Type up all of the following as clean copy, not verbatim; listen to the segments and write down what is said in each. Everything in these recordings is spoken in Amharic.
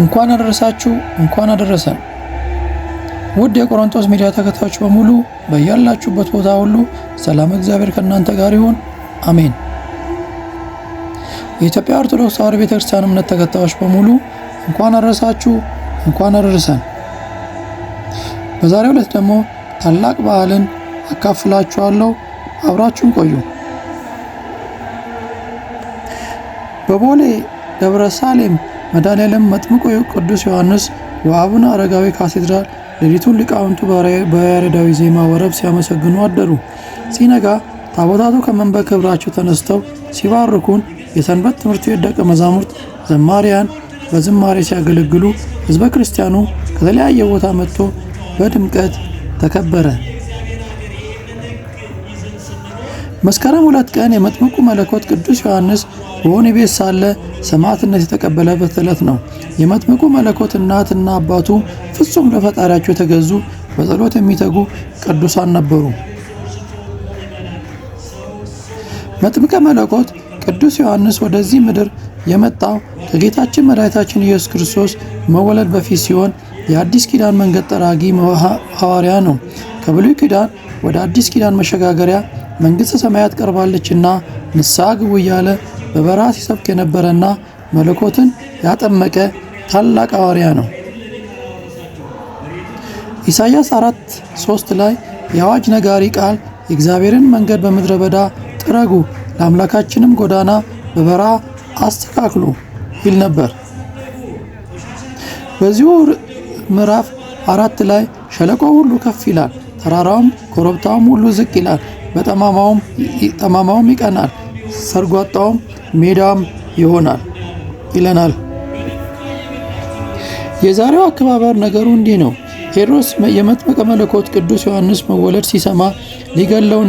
እንኳን አደረሳችሁ፣ እንኳን አደረሰን። ውድ የቆሮንቶስ ሚዲያ ተከታዮች በሙሉ በያላችሁበት ቦታ ሁሉ ሰላም እግዚአብሔር ከእናንተ ጋር ይሁን፣ አሜን። የኢትዮጵያ ኦርቶዶክስ ተዋሕዶ ቤተክርስቲያን እምነት ተከታዮች በሙሉ እንኳን አደረሳችሁ፣ እንኳን አደረሰን። በዛሬው ዕለት ደግሞ ታላቅ በዓልን አካፍላችኋለሁ። አብራችሁን ቆዩ። በቦሌ ደብረ ሳሌም መድኃኔዓለም መጥምቁ ቅዱስ ዮሐንስ ወአቡነ አረጋዊ ካቴድራል ሌሊቱን ሊቃውንቱ በያሬዳዊ ዜማ ወረብ ሲያመሰግኑ አደሩ። ሲነጋ ታቦታቱ ከመንበረ ክብራቸው ተነስተው ሲባርኩን የሰንበት ትምህርት ቤት ደቀ መዛሙርት ዘማሪያን በዝማሬ ሲያገለግሉ ሕዝበ ክርስቲያኑ ከተለያየ ቦታ መጥቶ በድምቀት ተከበረ። መስከረም 2 ቀን የመጥምቁ መለኮት ቅዱስ ዮሐንስ በወህኒ ቤት ሳለ ሰማዕትነት የተቀበለበት ዕለት ነው። የመጥምቁ መለኮት እናትና አባቱ ፍጹም ለፈጣሪያቸው የተገዙ በጸሎት የሚተጉ ቅዱሳን ነበሩ። መጥምቀ መለኮት ቅዱስ ዮሐንስ ወደዚህ ምድር የመጣው ከጌታችን መድኃኒታችን ኢየሱስ ክርስቶስ መወለድ በፊት ሲሆን የአዲስ ኪዳን መንገድ ጠራጊ ሐዋርያ ነው። ከብሉይ ኪዳን ወደ አዲስ ኪዳን መሸጋገሪያ መንግሥተ ሰማያት ቀርባለችና ንስሐ ግቡ እያለ በበረሃ ሲሰብክ የነበረና መለኮትን ያጠመቀ ታላቅ ሐዋርያ ነው። ኢሳይያስ 4:3 ላይ የአዋጅ ነጋሪ ቃል የእግዚአብሔርን መንገድ በምድረ በዳ ጥረጉ፣ ለአምላካችንም ጎዳና በበረሃ አስተካክሉ ይል ነበር። በዚሁ ምዕራፍ 4 ላይ ሸለቆው ሁሉ ከፍ ይላል፣ ተራራውም ኮረብታውም ሁሉ ዝቅ ይላል፣ በጠማማውም ይቀናል፣ ሰርጓጣውም ሜዳም ይሆናል ይለናል። የዛሬው አከባበር ነገሩ እንዲህ ነው። ሄሮድስ የመጥምቀ መለኮት ቅዱስ ዮሐንስ መወለድ ሲሰማ ሊገለው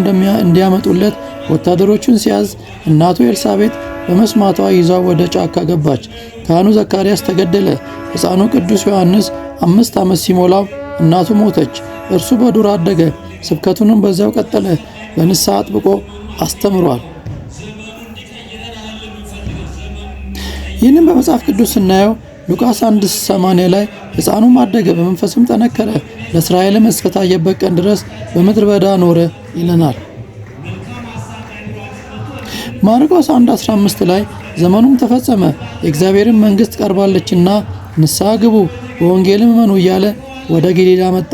እንዲያመጡለት ወታደሮቹን ሲያዝ እናቱ ኤልሳቤጥ በመስማቷ ይዛው ወደ ጫካ ገባች። ካህኑ ዘካርያስ ተገደለ። ሕፃኑ ቅዱስ ዮሐንስ 5 ዓመት ሲሞላው እናቱ ሞተች። እርሱ በዱር አደገ። ስብከቱንም በዚያው ቀጠለ። በንስሐ አጥብቆ አስተምሯል። ይህንን በመጽሐፍ ቅዱስ ስናየው ሉቃስ 1:80 ላይ ሕፃኑም አደገ በመንፈስም ጠነከረ፣ ለእስራኤልም እስከታየበት ቀን ድረስ በምድረ በዳ ኖረ ይለናል። ማርቆስ 1:15 ላይ ዘመኑም ተፈጸመ፣ የእግዚአብሔርን መንግሥት ቀርባለችና ንስሐ ግቡ፣ በወንጌልም እመኑ እያለ ወደ ገሊላ መጣ።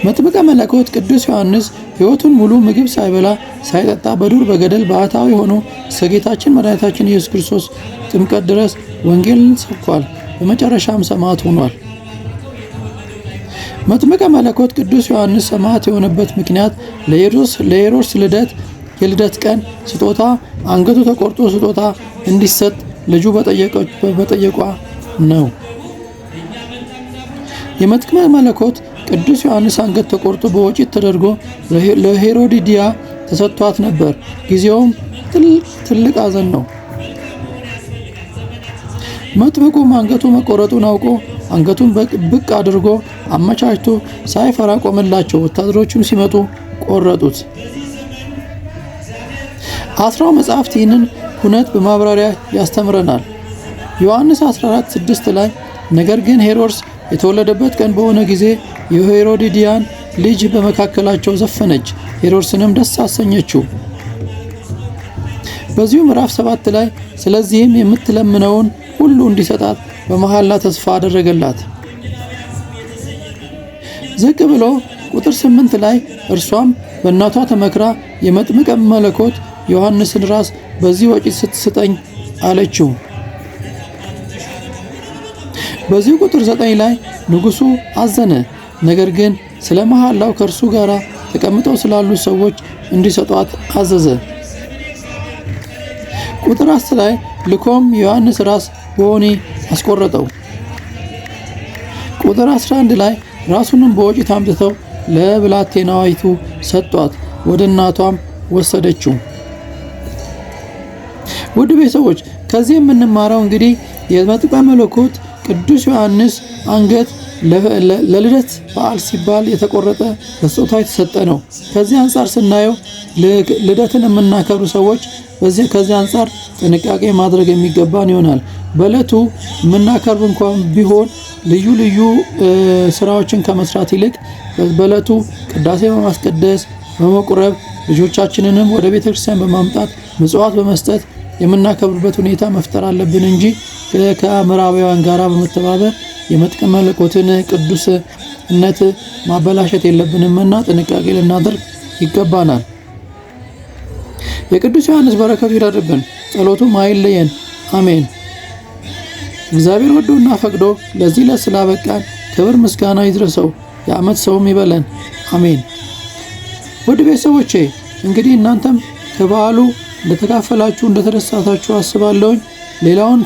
መጥምቀ መለኮት ቅዱስ ዮሐንስ ሕይወቱን ሙሉ ምግብ ሳይበላ ሳይጠጣ በዱር በገደል ባህታዊ ሆኖ እስከ ጌታችን መድኃኒታችን ኢየሱስ ክርስቶስ ጥምቀት ድረስ ወንጌልን ሰብኳል። በመጨረሻም ሰማዕት ሆኗል። መጥምቀ መለኮት ቅዱስ ዮሐንስ ሰማዕት የሆነበት ምክንያት ለሄሮድስ የልደት ቀን ስጦታ አንገቱ ተቆርጦ ስጦታ እንዲሰጥ ልጁ በመጠየቋ ነው። የመጥምቀ መለኮት ቅዱስ ዮሐንስ አንገት ተቆርጦ በወጭት ተደርጎ ለሄሮዲዲያ ተሰጥቷት ነበር። ጊዜውም ትልቅ ሐዘን ነው። መጥምቁም አንገቱ መቆረጡን አውቆ አንገቱን ብቅ አድርጎ አመቻችቶ ሳይፈራ ቆመላቸው። ወታደሮቹም ሲመጡ ቆረጡት። አስራው መጽሐፍት ይህንን ሁነት በማብራሪያ ያስተምረናል። ዮሐንስ 14:6 ላይ ነገር ግን ሄሮድስ የተወለደበት ቀን በሆነ ጊዜ የሄሮዲዲያን ልጅ በመካከላቸው ዘፈነች፣ ሄሮድስንም ደስ አሰኘችው። በዚሁ ምዕራፍ 7 ላይ ስለዚህም የምትለምነውን ሁሉ እንዲሰጣት በመሐላ ተስፋ አደረገላት። ዝቅ ብሎ ቁጥር 8 ላይ እርሷም በእናቷ ተመክራ የመጥምቀ መለኮት ዮሐንስን ራስ በዚህ ወጭት ስትስጠኝ አለችው። በዚህ ቁጥር 9 ላይ ንጉሡ አዘነ። ነገር ግን ስለ መሐላው ከእርሱ ጋር ተቀምጠው ስላሉ ሰዎች እንዲሰጧት አዘዘ። ቁጥር 10 ላይ ልኮም ዮሐንስ ራስ በወህኒ አስቆረጠው። ቁጥር 11 ላይ ራሱንም በወጭት አምጥተው ለብላቴናይቱ ሰጧት፣ ወደ እናቷም ወሰደችው። ውድ ቤተሰቦች ከዚህ የምንማረው እንግዲህ የመጥምቀ መለኮት ቅዱስ ዮሐንስ አንገት ለልደት በዓል ሲባል የተቆረጠ በስጦታ የተሰጠ ነው። ከዚህ አንጻር ስናየው ልደትን የምናከብሩ ሰዎች ከዚህ አንጻር ጥንቃቄ ማድረግ የሚገባን ይሆናል። በዕለቱ የምናከብር እንኳን ቢሆን ልዩ ልዩ ስራዎችን ከመስራት ይልቅ በዕለቱ ቅዳሴ በማስቀደስ በመቁረብ ልጆቻችንንም ወደ ቤተክርስቲያን በማምጣት ምጽዋት በመስጠት የምናከብርበት ሁኔታ መፍጠር አለብን እንጂ ከምዕራባውያን ጋራ በመተባበር የመጥምቀ መለኮትን ቅዱስነት ማበላሸት የለብንምና ጥንቃቄ ልናደርግ ይገባናል። የቅዱስ ዮሐንስ በረከቱ ይደርብን፣ ጸሎቱም አይለየን። አሜን። እግዚአብሔር ወዶና ፈቅዶ ለዚህ ዕለት ስላበቃን ክብር ምስጋና ይድረሰው። የዓመት ሰውም ይበለን። አሜን። ውድ ቤተሰቦቼ እንግዲህ እናንተም ከበዓሉ እንደተካፈላችሁ እንደተደሰታችሁ አስባለሁኝ። ሌላውን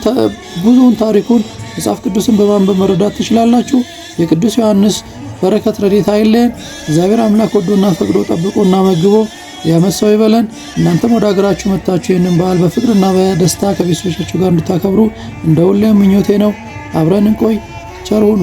ብዙውን ታሪኩን መጽሐፍ ቅዱስን በማንበብ መረዳት ትችላላችሁ። የቅዱስ ዮሐንስ በረከት ረድኤት አይለየን። እግዚአብሔር አምላክ ወዶና ፈቅዶ ጠብቆና መግቦ የዓመት ሰው ይበለን። እናንተም ወደ ሀገራችሁ መጥታችሁ ይህንን በዓል በፍቅርና በደስታ ከቤተሰቦቻችሁ ጋር እንድታከብሩ እንደ ሁሌም ምኞቴ ነው። አብረን እንቆይ። ቸር ሁኑ።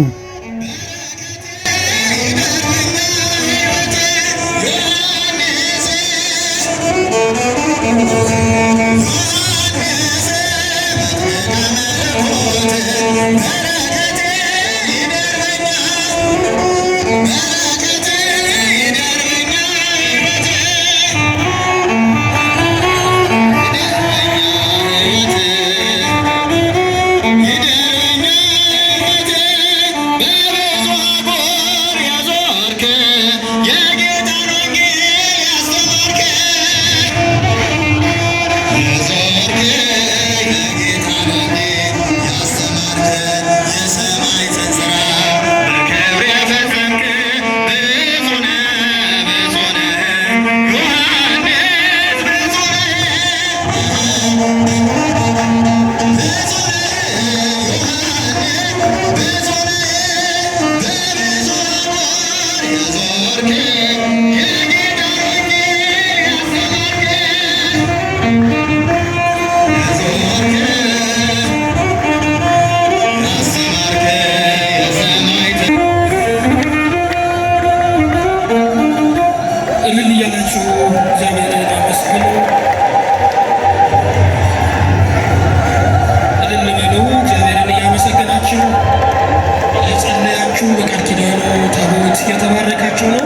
የተባረካችሁ ነው።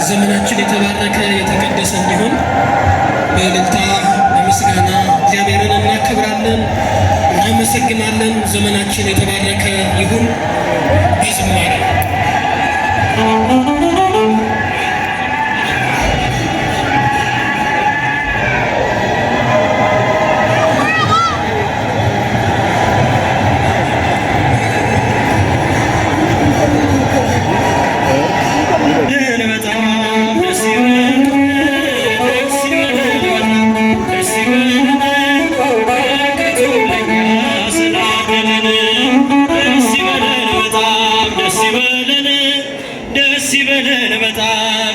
ዘመናችን የተባረከ የተቀደሰ እንዲሆን በእልልታ በምስጋና እግዚአብሔርን እናከብራለን፣ እናመሰግናለን። ዘመናችን የተባረከ ይሁን። በዝማሬ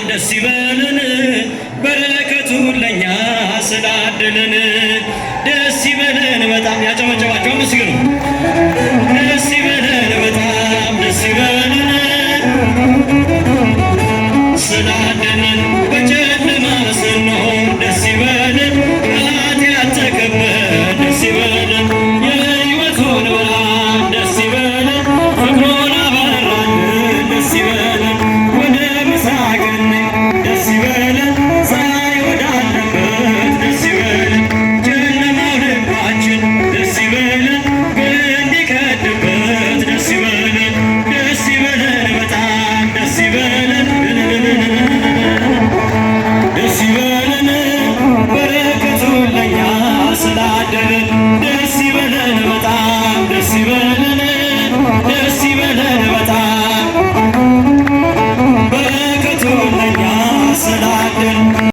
ደስ ይበለን በረከቱ ለኛ ስላደለን፣ ደስ ይበለን በጣም ያጨበጨባቸው መስግኑ። ደስ ይበለን በጣም ደስ ይበለን ስላደለን፣ በጨለማ ስንሆን ደስ ይበለን፣ ኃጢአት ተከበን ደስ ይበለን፣ የሕይወቱን ብርሃን ደስ ይበለን፣ ፍቅሩን አበራን ደስ ይበለን፣ ወደ ምስራቅ ደስ ይበለን፣ ፀሐይ ወዳለበት ደስ ይበለን፣ ጨለማው ልባችን ደስ ይበለን፣ እንዲከድበት ደስ ይበለን፣ ደስ ይበለን በጣም ደስ ይበለን፣ ደስ ይበለን በረከቱ ለኛ ስላደለን